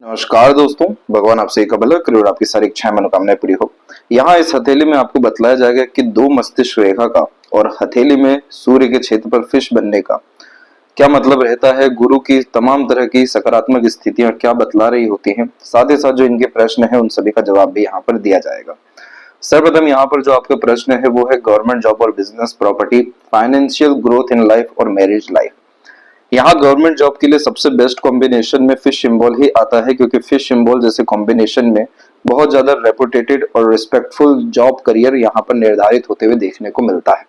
नमस्कार दोस्तों, भगवान आपसे एक भला करे और आपकी सारी इच्छाएं मनोकामनाएं पूरी हो। यहाँ इस हथेली में आपको बतलाया जाएगा कि दो मस्तिष्क रेखा का और हथेली में सूर्य के क्षेत्र पर फिश बनने का क्या मतलब रहता है। गुरु की तमाम तरह की सकारात्मक स्थितियां क्या बतला रही होती हैं, साथ ही साथ जो इनके प्रश्न है उन सभी का जवाब भी यहाँ पर दिया जाएगा। सर्वप्रथम यहाँ पर जो आपका प्रश्न है वो है गवर्नमेंट जॉब और business, property, financial growth in life और मैरिज लाइफ। यहाँ गवर्नमेंट जॉब के लिए सबसे बेस्ट कॉम्बिनेशन में फिश सिंबल ही आता है, क्योंकि फिश सिंबल जैसे कॉम्बिनेशन में बहुत ज्यादा रेपुटेटेड और रिस्पेक्टफुल जॉब करियर यहाँ पर निर्धारित होते हुए देखने को मिलता है।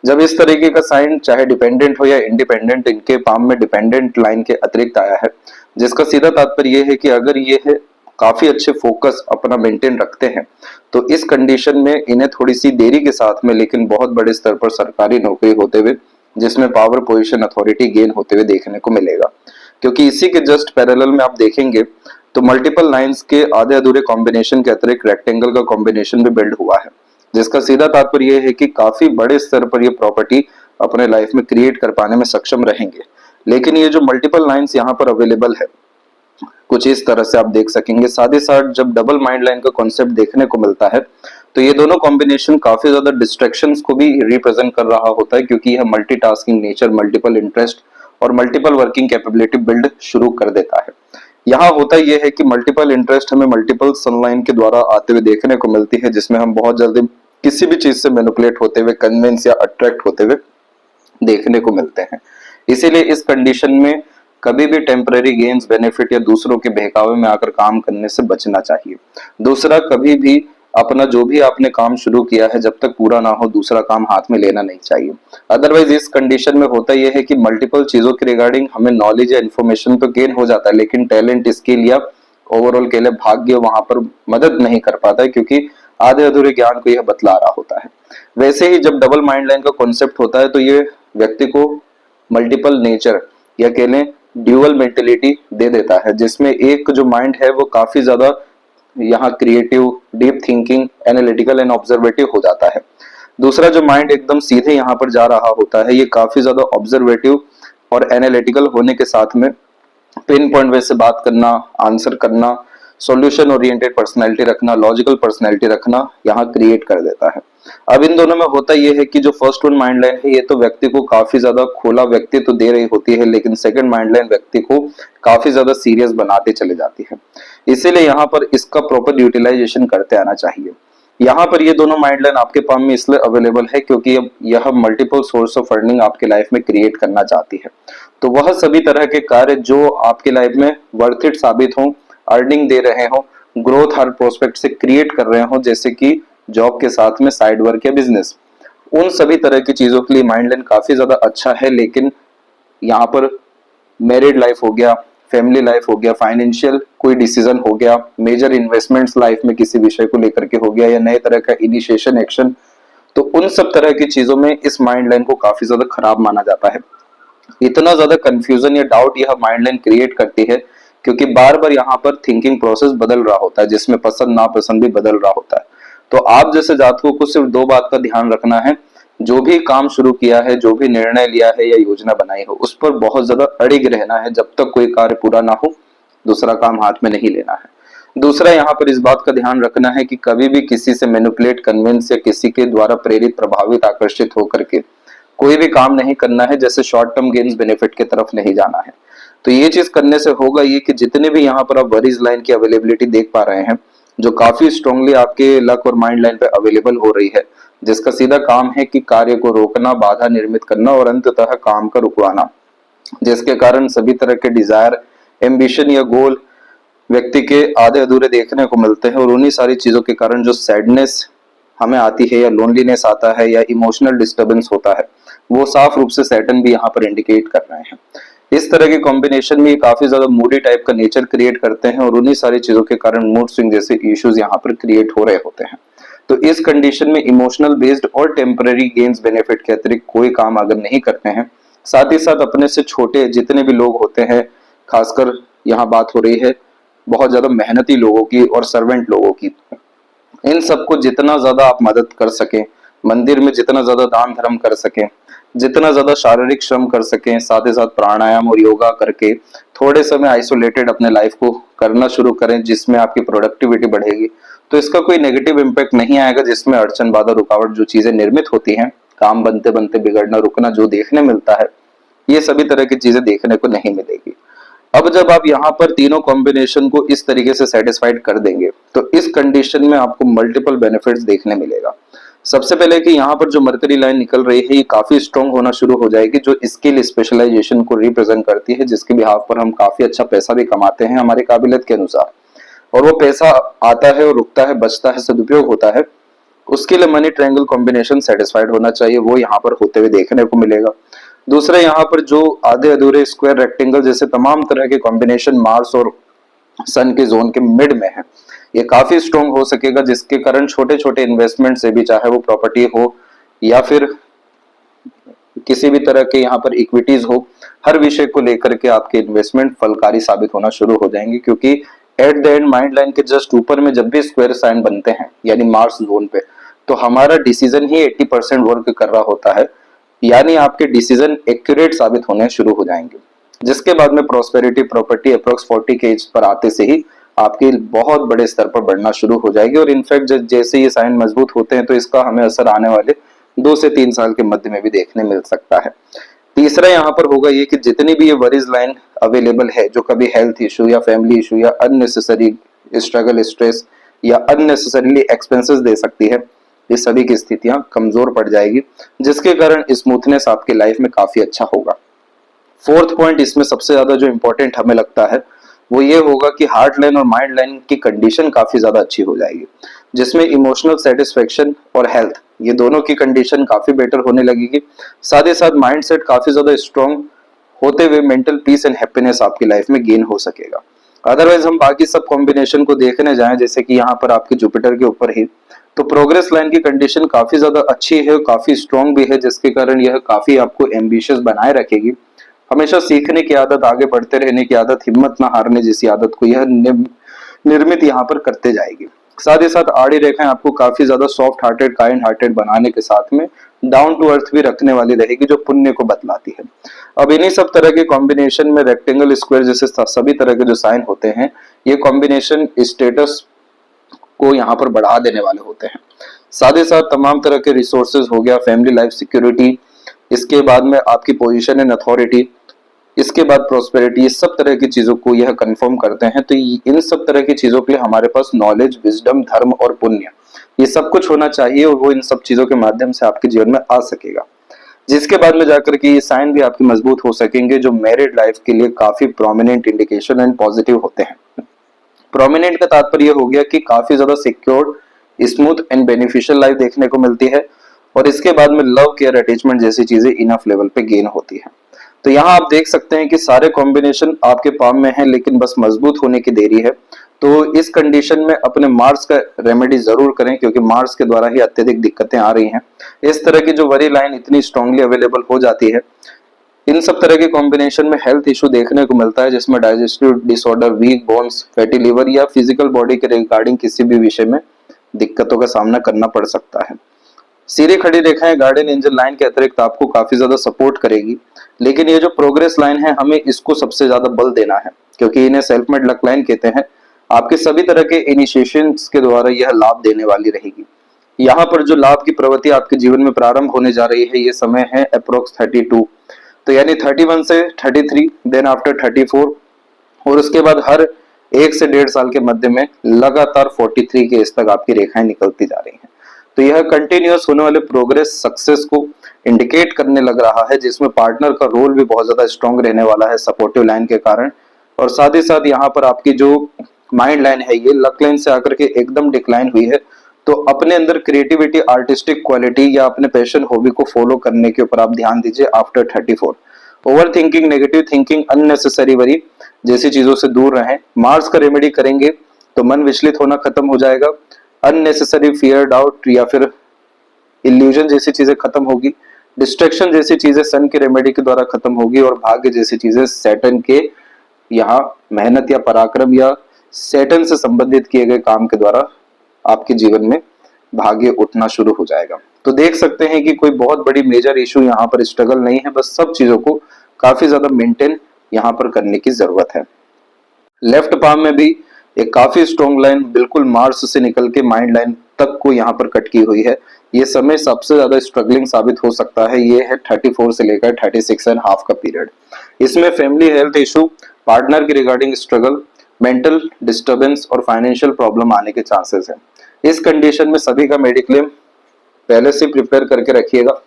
जब इस तरीके का साइन चाहे डिपेंडेंट हो या इंडिपेंडेंट, इनके पाम में डिपेंडेंट लाइन के अतिरिक्त आया है, जिसका सीधा तात्पर्य यह है कि अगर ये है काफी अच्छे फोकस अपना मेंटेन रखते हैं तो इस कंडीशन में इन्हें थोड़ी सी देरी के साथ में लेकिन बहुत बड़े स्तर पर सरकारी नौकरी होते हुए, जिसमें पावर, पोजीशन, अथॉरिटी गेन होते हुए देखने को मिलेगा। क्योंकि इसी के जस्ट पैरेलल में आप देखेंगे तो मल्टीपल लाइंस के आधे अधूरे कॉम्बिनेशन के अतिरिक्त रेक्टेंगल का कॉम्बिनेशन भी बिल्ड हुआ है, जिसका सीधा तात्पर्य यह है कि काफी बड़े स्तर पर ये प्रॉपर्टी अपने लाइफ में क्रिएट कर पाने में सक्षम रहेंगे। लेकिन ये जो मल्टीपल लाइंस यहाँ पर अवेलेबल है कुछ इस तरह से आप देख सकेंगे। साथ ही साथ जब डबल माइंड लाइन का कॉन्सेप्ट देखने को मिलता है तो ये दोनों कॉम्बिनेशन काफी ज्यादा डिस्ट्रैक्शंस को भी रिप्रेजेंट कर रहा होता है, क्योंकि यह मल्टीटास्किंग नेचर, मल्टीपल इंटरेस्ट और मल्टीपल वर्किंग कैपेबिलिटी बिल्ड शुरू कर देता है। यहाँ होता यह है कि मल्टीपल इंटरेस्ट हमें मल्टीपल सनलाइन के द्वारा आते हुए देखने को मिलती है, जिसमें हम बहुत जल्दी किसी भी चीज से मैनिपुलेट होते हुए, कन्विंस या अट्रैक्ट होते हुए देखने को मिलते हैं। इसीलिए इस कंडीशन में कभी भी टेम्पररी गेन्स, बेनिफिट या दूसरों के बहकावे में आकर काम करने से बचना चाहिए। दूसरा, कभी भी अपना जो भी आपने काम शुरू किया है जब तक पूरा ना हो दूसरा काम हाथ में लेना नहीं चाहिए। अदरवाइज इस कंडीशन में होता यह है कि मल्टीपल चीजों के रिगार्डिंग हमें नॉलेज या इन्फॉर्मेशन तो गेन हो जाता है, लेकिन टैलेंट, स्किल या ओवरऑल के लिए भाग्य वहां पर मदद नहीं कर पाता है, क्योंकि आधे अधूरे ज्ञान को यह बतला रहा होता है। वैसे ही जब डबल माइंड लाइन का कॉन्सेप्ट होता है तो ये व्यक्ति को मल्टीपल नेचर या कह लें ड्यूअल मेंटेलिटी दे देता है, जिसमें एक जो माइंड है वो काफी ज्यादा यहाँ creative, deep thinking, analytical and observative हो जाता है। दूसरा जो माइंड एकदम सीधे यहाँ पर जा रहा होता है, ये काफी ज्यादा ऑब्जर्वेटिव और एनालिटिकल होने के साथ में पिन पॉइंट वे से बात करना, आंसर करना, सॉल्यूशन ओरिएंटेड पर्सनैलिटी रखना, लॉजिकल पर्सनैलिटी रखना यहाँ क्रिएट कर देता है। अब इन दोनों में होता यह है कि जो फर्स्ट वन माइंड लाइन है ये तो व्यक्ति को काफी ज्यादा खोला व्यक्तित्व तो दे रही होती है, लेकिन सेकंड माइंड लाइन व्यक्ति को काफी ज्यादा सीरियस बनाते चले जाती है। इसीलिए यहाँ पर इसका प्रॉपर यूटिलाइजेशन करते आना चाहिए। यहाँ पर ये दोनों माइंड लाइन आपके पास में इसलिए अवेलेबल है क्योंकि अब यह मल्टीपल सोर्स ऑफ अर्निंग आपके लाइफ में क्रिएट करना चाहती है। तो वह सभी तरह के कार्य जो आपके लाइफ में वर्थ इट साबित हो, अर्निंग दे रहे हो, ग्रोथ हर प्रोस्पेक्ट से क्रिएट कर रहे हो, जैसे कि जॉब के साथ में साइड वर्क या बिजनेस, उन सभी तरह की चीजों के लिए माइंड लाइन काफी ज्यादा अच्छा है। लेकिन यहाँ पर मैरिड लाइफ हो गया, फैमिली लाइफ हो गया, फाइनेंशियल कोई डिसीजन हो गया, मेजर इन्वेस्टमेंट्स लाइफ में किसी विषय को लेकर के हो गया, या नए तरह का इनिशिएशन एक्शन, तो उन सब तरह की चीजों में इस माइंड लाइन को काफी ज्यादा खराब माना जाता है। इतना ज्यादा कंफ्यूजन या डाउट यह माइंड लाइन क्रिएट करती है क्योंकि बार बार यहाँ पर थिंकिंग प्रोसेस बदल रहा होता है, जिसमें पसंद नापसंद भी बदल रहा होता है। तो आप जैसे जातकों को सिर्फ दो बात का ध्यान रखना है, जो भी काम शुरू किया है, जो भी निर्णय लिया है या योजना बनाई हो, उस पर बहुत ज्यादा अड़िग रहना है जब तक कोई कार्य पूरा ना हो, दूसरा काम हाथ में नहीं लेना है। दूसरा, यहाँ पर इस बात का ध्यान रखना है कि कभी भी किसी से मैनिपुलेट, कन्विंस या किसी के द्वारा प्रेरित, प्रभावित, आकर्षित होकर के कोई भी काम नहीं करना है, जैसे शॉर्ट टर्म गेन्स, बेनिफिट की तरफ नहीं जाना है। तो ये चीज करने से होगा ये कि जितने भी यहाँ पर आप वरीज लाइन की अवेलेबिलिटी देख पा रहे हैं, जो काफी स्ट्रांगली आपके लक और माइंड लाइन पे अवेलेबल हो रही है, जिसका सीधा काम है कि कार्य को रोकना, बाधा निर्मित करना और अंततः काम का रुकवाना, जिसके कारण सभी तरह के डिजायर, एम्बिशन या गोल व्यक्ति के आधे अधूरे देखने को मिलते हैं। और उन्हीं सारी चीजों के कारण जो सैडनेस हमें आती है या लोनलीनेस आता है या इमोशनल डिस्टर्बेंस होता है, वो साफ रूप से सैटर्न भी यहाँ पर इंडिकेट कर रहे हैं। इस तरह के कॉम्बिनेशन में काफी ज्यादा मूडी टाइप का नेचर क्रिएट करते हैं और उन्हीं सारी चीजों के कारण मूड स्विंग जैसे इश्यूज यहाँ पर क्रिएट हो रहे होते हैं। तो इस कंडीशन में इमोशनल बेस्ड और टेम्पररी गेन्स, बेनिफिट के अतिरिक्त कोई काम अगर नहीं करते हैं, साथ ही साथ अपने से छोटे जितने भी लोग होते हैं, खासकर यहाँ बात हो रही है बहुत ज्यादा मेहनती लोगों की और सर्वेंट लोगों की, इन सबको जितना ज्यादा आप मदद कर सकें, मंदिर में जितना ज्यादा दान धर्म कर सकें, जितना ज्यादा शारीरिक श्रम कर सकें, साथ ही साथ प्राणायाम और योगा करके थोड़े समय आइसोलेटेड अपने लाइफ को करना शुरू करें, जिसमें आपकी प्रोडक्टिविटी बढ़ेगी, तो इसका कोई नेगेटिव इम्पैक्ट नहीं आएगा, जिसमें अड़चन बाधा रुकावट जो चीजें निर्मित होती हैं, काम बनते बनते बिगड़ना रुकना जो देखने मिलता है, ये सभी तरह की चीजें देखने को नहीं मिलेगी। अब जब आप यहाँ पर तीनों कॉम्बिनेशन को इस तरीके से सेटिस्फाइड कर देंगे, तो इस कंडीशन में आपको मल्टीपल बेनिफिट्स देखने मिलेगा। सबसे पहले कि यहाँ पर जो मरकरी लाइन निकल रही है, ये काफी स्ट्रॉन्ग होना शुरू हो जाएगी, जो स्किल स्पेशलाइजेशन को रिप्रेजेंट करती है, जिसके बिहाफ पर हम काफी अच्छा पैसा भी कमाते हैं हमारे काबिलियत के अनुसार, और वो पैसा आता है और रुकता है, बचता है, सदुपयोग होता है, उसके लिए मनी ट्रायंगल कॉम्बिनेशन सेटिस्फाइड होना चाहिए, वो यहाँ पर होते हुए देखने को मिलेगा। दूसरा, यहाँ पर जो आधे अधूरे स्क्वायर रेक्टेंगल जैसे तमाम तरह के कॉम्बिनेशन मार्स और सन के जोन के मिड में है, ये काफी स्ट्रॉन्ग हो सकेगा, जिसके कारण छोटे छोटे इन्वेस्टमेंट से भी, चाहे वो प्रॉपर्टी हो या फिर किसी भी तरह के यहाँ पर इक्विटीज हो, हर विषय को लेकर के आपके इन्वेस्टमेंट फलकारी साबित होना शुरू हो जाएंगे। क्योंकि at the end mind line के जस्ट ऊपर में जब भी स्क्वायर साइन बनते हैं, यानी मार्स जोन पे, तो हमारा डिसीजन ही 80% वर्क कर रहा होता है, यानी आपके डिसीजन एक्यूरेट साबित होने शुरू हो जाएंगे, जिसके बाद में प्रोस्पेरिटी प्रॉपर्टी अप्रोक्स 40 के एज पर आते से ही आपकी बहुत बड़े स्तर पर बढ़ना शुरू हो जाएगी। और इनफैक्ट जैसे ये साइन मजबूत होते हैं, तो इसका हमें असर आने वाले 2 से 3 साल के मध्य में भी देखने मिल सकता है। तीसरा यहाँ पर होगा ये कि जितनी भी ये वरीज लाइन अवेलेबल है, जो कभी हेल्थ इशू या फैमिली इशू या अननेसेसरी स्ट्रगल स्ट्रेस या अननेसेसरीली एक्सपेंसेस दे सकती है, ये सभी की स्थितियां कमजोर पड़ जाएगी, जिसके कारण स्मूथनेस आपकी लाइफ में काफी अच्छा होगा। फोर्थ पॉइंट इसमें सबसे ज्यादा जो इंपॉर्टेंट हमें लगता है, वो ये होगा कि हार्ट लाइन और माइंड लाइन की कंडीशन काफी ज्यादा अच्छी हो जाएगी, जिसमें इमोशनल सेटिस्फेक्शन और हेल्थ, ये दोनों की कंडीशन काफी बेटर होने लगेगी। साथ ही साथ माइंड सेट काफी ज्यादा स्ट्रॉन्ग होते हुए मेंटल पीस एंड हैप्पीनेस आपकी लाइफ में गेन हो सकेगा। अदरवाइज हम बाकी सब कॉम्बिनेशन को देखने जाएं, जैसे कि यहाँ पर आपके जुपिटर के ऊपर ही, तो प्रोग्रेस लाइन की कंडीशन काफी ज्यादा अच्छी है, काफी स्ट्रॉन्ग भी है, जिसके कारण यह काफी आपको एम्बिशियस बनाए रखेगी। हमेशा सीखने की आदत, आगे बढ़ते रहने की आदत, हिम्मत ना हारने जैसी आदत को यह निर्मित यहाँ पर करते जाएगी। साथ ही साथ आड़ी रेखाएं आपको काफी ज्यादा सॉफ्ट हार्टेड, काइंड हार्टेड बनाने के साथ में डाउन टू अर्थ भी रखने वाली रहेगी, जो पुण्य को बतलाती है। अब इन्हीं सब तरह के कॉम्बिनेशन में रेक्टेंगल, स्क्वायर जैसे सभी तरह के जो साइन होते हैं, ये कॉम्बिनेशन स्टेटस को यहाँ पर बढ़ा देने वाले होते हैं। साथ ही साथ तमाम तरह के रिसोर्सेज हो गया, फैमिली लाइफ सिक्योरिटी, इसके बाद में आपकी पोजीशन एंड अथॉरिटी, इसके बाद प्रोस्पेरिटी, ये सब तरह की चीजों को यह कंफर्म करते हैं। तो इन सब तरह की चीजों के लिए हमारे पास नॉलेज, विजडम, धर्म और पुण्य, ये सब कुछ होना चाहिए, और वो इन सब चीजों के माध्यम से आपके जीवन में आ सकेगा, जिसके बाद में जाकर के ये साइन भी आपकी मजबूत हो सकेंगे, जो मैरिड लाइफ के लिए काफी प्रोमिनेंट इंडिकेशन एंड पॉजिटिव होते हैं। प्रोमिनेंट का तात्पर्य हो गया कि काफी ज्यादा secured, smooth and beneficial life देखने को मिलती है, और इसके बाद में लव, केयर, अटैचमेंट जैसी चीजें इनफ लेवल पे गेन होती है। तो यहाँ आप देख सकते हैं कि सारे कॉम्बिनेशन आपके पाम में है, लेकिन बस मजबूत होने की देरी है। तो इस कंडीशन में अपने मार्स का रेमेडी जरूर करें, क्योंकि मार्स के द्वारा ही अत्यधिक दिक्कतें आ रही हैं। इस तरह की जो वरी लाइन इतनी स्ट्रांगली अवेलेबल हो जाती है, इन सब तरह के कॉम्बिनेशन में हेल्थ इशू देखने को मिलता है, जिसमें digestive disorder, weak bones, fatty liver या फिजिकल बॉडी के रिगार्डिंग किसी भी विषय में दिक्कतों का सामना करना पड़ सकता है। सीधी खड़ी रेखाएं गार्डियन एंजल लाइन के अतिरिक्त आपको काफी ज्यादा सपोर्ट करेगी, लेकिन ये जो प्रोग्रेस लाइन है, हमें इसको सबसे ज्यादा बल देना है, क्योंकि इन्हें सेल्फ मेड लक लाइन कहते हैं। आपके सभी तरह के इनिशिएशंस के द्वारा यह लाभ देने वाली रहेगी। यहाँ पर जो लाभ की प्रवृत्ति आपके जीवन में प्रारंभ होने जा रही है, ये समय है अप्रोक्स 32, तो यानी 31 से 33, देन आफ्टर 34, और उसके बाद हर 1 से 1.5 साल के मध्य में लगातार 43 के एज तक आपकी रेखाएं निकलती जा रही हैं। तो यह कंटिन्यूअस होने वाले प्रोग्रेस सक्सेस को इंडिकेट करने लग रहा है, जिसमें पार्टनर का रोल भी बहुत ज्यादा स्ट्रॉन्ग रहने वाला है सपोर्टिव लाइन के कारण। और साथ ही साथ यहाँ पर आपकी जो माइंड लाइन है, ये लक लाइन से आकर के एकदम डिक्लाइन हुई है, तो अपने अंदर क्रिएटिविटी, आर्टिस्टिक क्वालिटी या अपने पैशन, हॉबी को फॉलो करने के ऊपर आप ध्यान दीजिए after 34। Over thinking, negative thinking, unnecessary worry जैसी चीजों से दूर रहें। मार्स का रेमेडी करेंगे तो मन विचलित होना खत्म हो जाएगा, अननेसेसरी फियर, डाउट या फिर इल्यूजन जैसी चीजें खत्म होगी, डिस्ट्रैक्शन जैसी चीजें सन के रेमेडी के द्वारा खत्म होगी, और भाग्य जैसी चीजें सैटर्न के यहाँ मेहनत या पराक्रम या सैटर्न से संबंधित किए गए काम के द्वारा आपके जीवन में भाग्य उठना शुरू हो जाएगा। तो देख सकते हैं कि कोई बहुत बड़ी मेजर इशू यहाँ पर स्ट्रगल नहीं है, बस सब चीजों को काफी ज्यादा मेंटेन यहाँ पर करने की जरूरत है। लेफ्ट पाम में भी एक काफी स्ट्रॉन्ग लाइन बिल्कुल मार्स से निकल के माइंड लाइन तक को यहाँ पर कट की हुई है। ये समय सबसे ज्यादा स्ट्रगलिंग साबित हो सकता है। ये है 34 से लेकर 36.5 का पीरियड। इसमें फैमिली हेल्थ इशू, पार्टनर के रिगार्डिंग स्ट्रगल, मेंटल डिस्टर्बेंस और फाइनेंशियल प्रॉब्लम आने के चांसेस है। इस कंडीशन में सभी का मेडिक्लेम पहले से प्रिपेयर करके रखिएगा।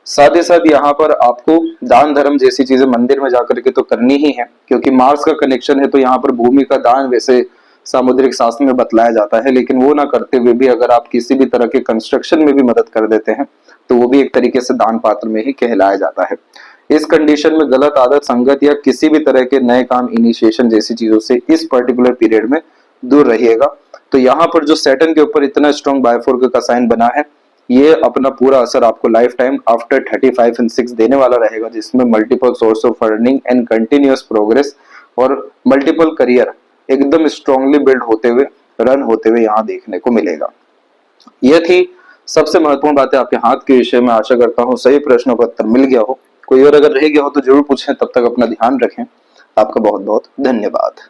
साथ ही साथ यहाँ पर आपको दान धर्म जैसी चीजें मंदिर में जाकर के तो करनी ही है, क्योंकि मार्स का कनेक्शन है। तो यहाँ पर भूमि का दान वैसे सामुद्रिक शास्त्र में बतलाया जाता है, लेकिन वो ना करते हुए भी अगर आप किसी भी तरह के कंस्ट्रक्शन में भी मदद कर देते हैं तो वो भी एक तरीके से दान पात्र में ही कहलाया जाता है। इस कंडीशन में गलत आदत, संगत या किसी भी तरह के नए काम, इनिशिएशन जैसी चीजों से इस पर्टिकुलर पीरियड में दूर रहिएगा। तो यहाँ पर जो सैटर्न के ऊपर इतना स्ट्रॉन्ग बायफोर्क का साइन बना है, ये अपना पूरा असर आपको लाइफ टाइम आफ्टर 35 एंड 6 देने वाला रहेगा, जिसमें multiple source of earning and continuous progress और मल्टीपल करियर एकदम स्ट्रांगली बिल्ड होते हुए, रन होते हुए यहाँ देखने को मिलेगा। यह थी सबसे महत्वपूर्ण बातें आपके हाथ के विषय में। आशा करता हूँ सही प्रश्नों का उत्तर मिल गया हो। कोई और अगर रह गया हो तो जरूर पूछें। तब तक अपना ध्यान रखें। आपका बहुत बहुत धन्यवाद।